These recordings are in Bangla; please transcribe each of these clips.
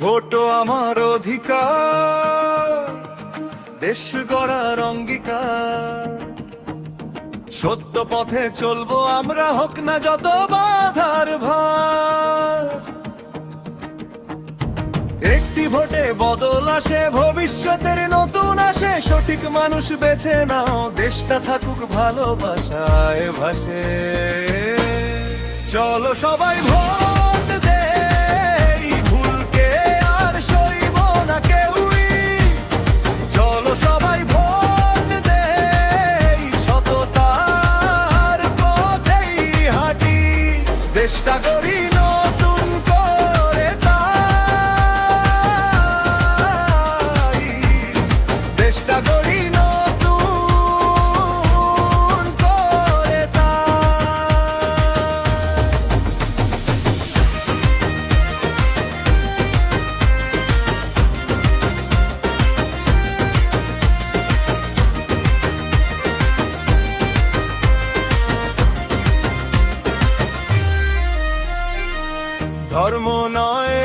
ভোটও আমার অধিকার, দেশ গড়ার অঙ্গীকার। সত্য পথে চলবো আমরা, হোক না যত বাধার ভার। একটি ভোটে বদল আসে, ভবিষ্যতের নতুন আসে। সঠিক মানুষ বেছে নাও, দেশটা থাকুক ভালোবাসায় ভাসে। চলো সবাই ভোট দেই, ভুলকে আর সইব না কেউই। চলো সবাই ভোট দেই, সততার পথেই হাঁটি। দেশটা গড়ি নতুন করে, তাই দেশটা গড়ি নতুন করে, ধর্ম নয়,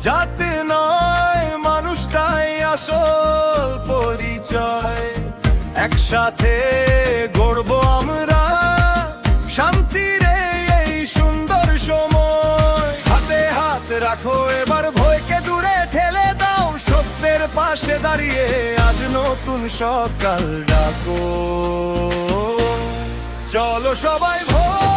জাতি নয়, মানুষটাই আসল পরিচয়। একসাথে গড়বো আমরা শান্তির এই সুন্দর সময়। হাতে হাত রাখো এবার, ভয়কে দূরে ঠেলে দাও। সত্যের পাশে দাঁড়িয়ে আজ নতুন সকাল ডাকো। চলো সবাই ভোট